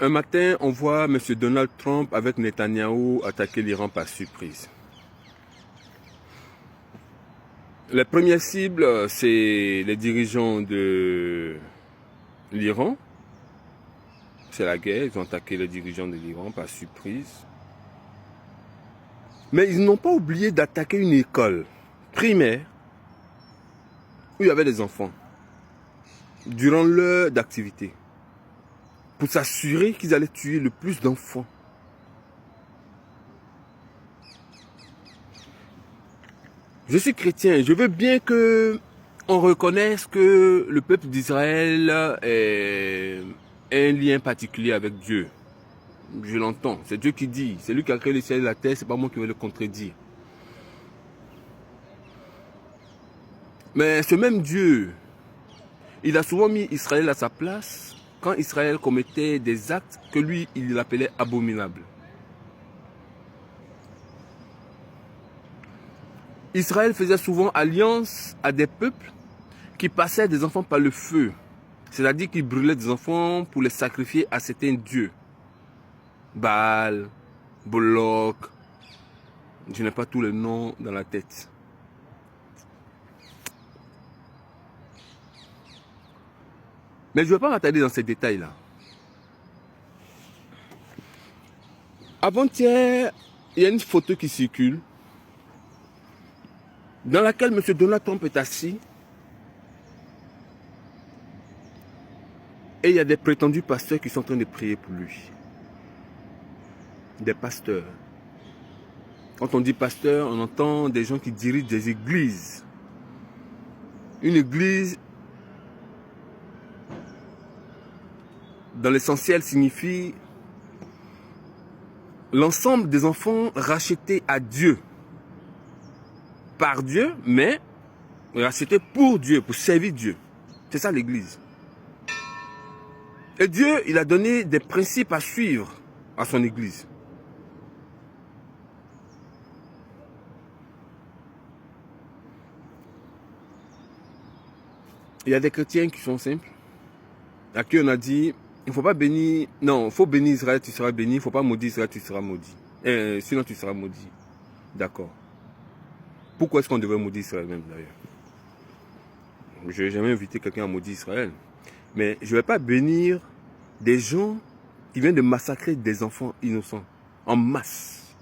Un matin, on voit M. Donald Trump avec Netanyahou attaquer l'Iran par surprise. Les premières cibles, c'est les dirigeants de l'Iran. C'est la guerre, ils ont attaqué les dirigeants de l'Iran par surprise. Mais ils n'ont pas oublié d'attaquer une école primaire où il y avait des enfants durant l'heure d'activité pour s'assurer qu'ils allaient tuer le plus d'enfants. Je suis chrétien, je veux bien que on reconnaisse que le peuple d'Israël est un lien particulier avec Dieu. Je l'entends, c'est Dieu qui dit, c'est lui qui a créé le ciel et la terre, c'est pas moi qui vais le contredire. Mais ce même Dieu, il a souvent mis Israël à sa place quand Israël commettait des actes que lui, il appelait abominables. Israël faisait souvent alliance à des peuples qui passaient des enfants par le feu. C'est-à-dire qu'ils brûlaient des enfants pour les sacrifier à certains dieux. Baal, Moloch, je n'ai pas tous les noms dans la tête. Mais je ne vais pas m'attarder dans ces détails-là. Avant-hier, il y a une photo qui circule dans laquelle M. Donald Trump est assis et il y a des prétendus pasteurs qui sont en train de prier pour lui. Des pasteurs. Quand on dit pasteur, on entend des gens qui dirigent des églises. Une église, dans l'essentiel, signifie l'ensemble des enfants rachetés à Dieu. Par Dieu, mais rachetés pour Dieu, pour servir Dieu. C'est ça l'église. Et Dieu, il a donné des principes à suivre à son église. Il y a des chrétiens qui sont simples, à qui on a dit, il ne faut pas bénir, non, il faut bénir Israël, tu seras béni, il ne faut pas maudire Israël, tu seras maudit. Sinon tu seras maudit. D'accord. Pourquoi est-ce qu'on devrait maudire Israël même d'ailleurs? Je n'ai jamais invité quelqu'un à maudire Israël. Mais je ne vais pas bénir des gens qui viennent de massacrer des enfants innocents en masse.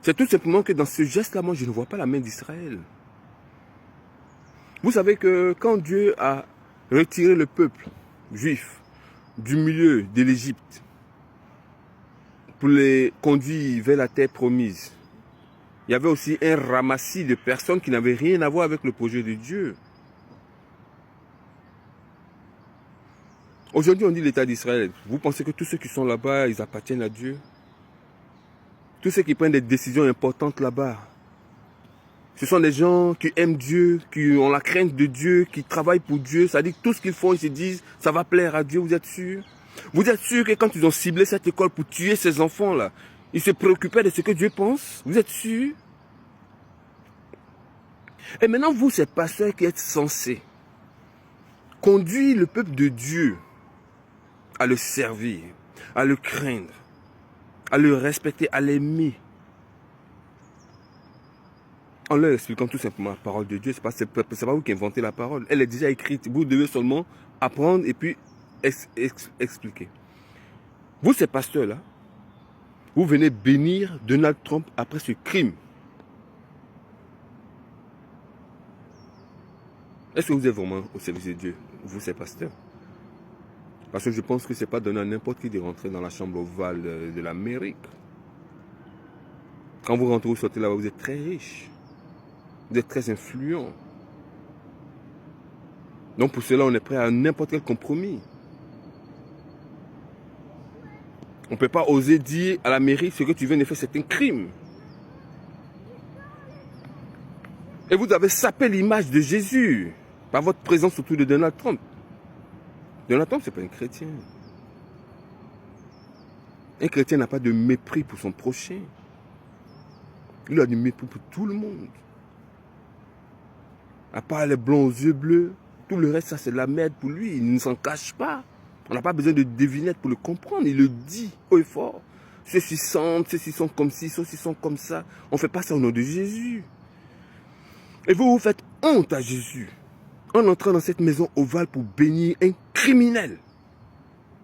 C'est tout simplement que dans ce geste-là, moi je ne vois pas la main d'Israël. Vous savez que quand Dieu a retiré le peuple juif du milieu de l'Égypte pour les conduire vers la terre promise, il y avait aussi un ramassis de personnes qui n'avaient rien à voir avec le projet de Dieu. Aujourd'hui, on dit l'État d'Israël. Vous pensez que tous ceux qui sont là-bas, ils appartiennent à Dieu? Tous ceux qui prennent des décisions importantes là-bas, ce sont des gens qui aiment Dieu, qui ont la crainte de Dieu, qui travaillent pour Dieu. C'est-à-dire que tout ce qu'ils font, ils se disent, ça va plaire à Dieu, vous êtes sûr? Vous êtes sûr que quand ils ont ciblé cette école pour tuer ces enfants-là, ils se préoccupaient de ce que Dieu pense? Vous êtes sûr? Et maintenant, vous, ces pasteurs qui êtes censés conduire le peuple de Dieu à le servir, à le craindre, à le respecter, à l'aimer, en leur expliquant tout simplement la parole de Dieu. C'est pas vous qui inventez la parole. Elle est déjà écrite. Vous devez seulement apprendre et puis expliquer. Vous, ces pasteurs-là, vous venez bénir Donald Trump après ce crime. Est-ce que vous êtes vraiment au service de Dieu, vous, ces pasteurs? Parce que je pense que ce n'est pas donné à n'importe qui de rentrer dans la chambre ovale de l'Amérique. Quand vous rentrez ou sortez là-bas, vous êtes très riche. Vous êtes très influent. Donc pour cela, on est prêt à n'importe quel compromis. On ne peut pas oser dire à la mairie ce que tu viens de faire, c'est un crime. Et vous avez sapé l'image de Jésus par votre présence autour de Donald Trump. Donald Trump, ce n'est pas un chrétien. Un chrétien n'a pas de mépris pour son prochain. Il a du mépris pour tout le monde. À part les blonds aux yeux bleus, Tout le reste, ça c'est la merde pour lui. Il ne s'en cache pas. On n'a pas besoin de devinettes pour le comprendre. Il le dit haut et fort. Ceux-ci sont comme ci, ceux-ci sont comme ça. On ne fait pas ça au nom de Jésus. Et vous, vous faites honte à Jésus en entrant dans cette maison ovale pour bénir un criminel.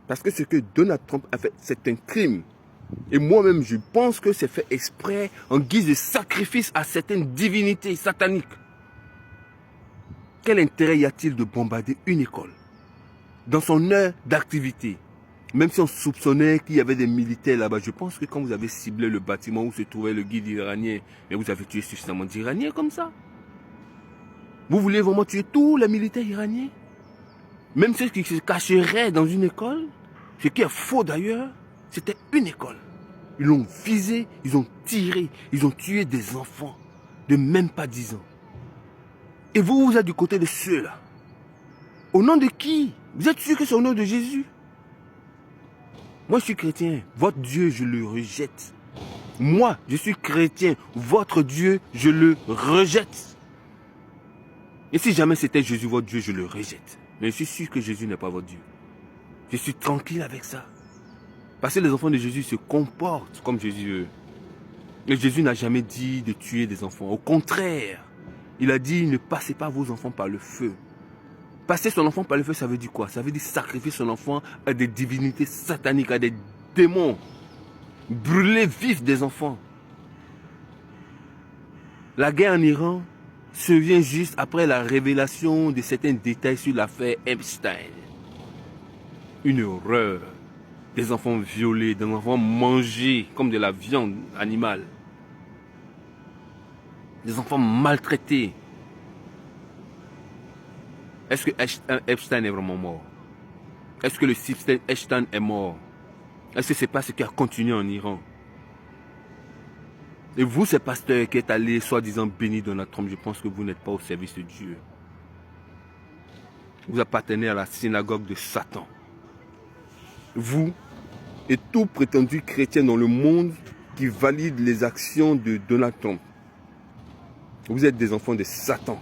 Parce que ce que Donald Trump a fait, c'est un crime. Et moi-même, je pense que c'est fait exprès en guise de sacrifice à certaines divinités sataniques. Quel intérêt y a-t-il de bombarder une école dans son heure d'activité? Même si on soupçonnait qu'il y avait des militaires là-bas, je pense que quand vous avez ciblé le bâtiment où se trouvait le guide iranien, mais vous avez tué suffisamment d'Iraniens comme ça. Vous voulez vraiment tuer tous les militaires iraniens? Même ceux qui se cacheraient dans une école? Ce qui est faux d'ailleurs, c'était une école. Ils l'ont visé, ils ont tiré, ils ont tué des enfants de même pas 10 ans. Et vous, vous êtes du côté de ceux-là. Au nom de qui? Vous êtes sûr que c'est au nom de Jésus? Moi, je suis chrétien. Votre Dieu, je le rejette. Moi, je suis chrétien. Votre Dieu, je le rejette. Et si jamais c'était Jésus, votre Dieu, je le rejette. Mais je suis sûr que Jésus n'est pas votre Dieu. Je suis tranquille avec ça. Parce que les enfants de Jésus se comportent comme Jésus veut. Et Jésus n'a jamais dit de tuer des enfants. Au contraire, il a dit ne passez pas vos enfants par le feu. Passer son enfant par le feu, ça veut dire quoi? Ça veut dire sacrifier son enfant à des divinités sataniques, à des démons. Brûler vif des enfants. La guerre en Iran se vient juste après la révélation de certains détails sur l'affaire Epstein. Une horreur. Des enfants violés, des enfants mangés comme de la viande animale. Des enfants maltraités. Est-ce que Epstein est vraiment mort? Est-ce que le système Epstein est mort? Est-ce que ce n'est pas ce qui a continué en Iran? Et vous, ces pasteurs qui êtes allés soi-disant bénis Donald Trump, je pense que vous n'êtes pas au service de Dieu. Vous appartenez à la synagogue de Satan. Vous et tout prétendu chrétien dans le monde qui valide les actions de Donald Trump. Vous êtes des enfants de Satan.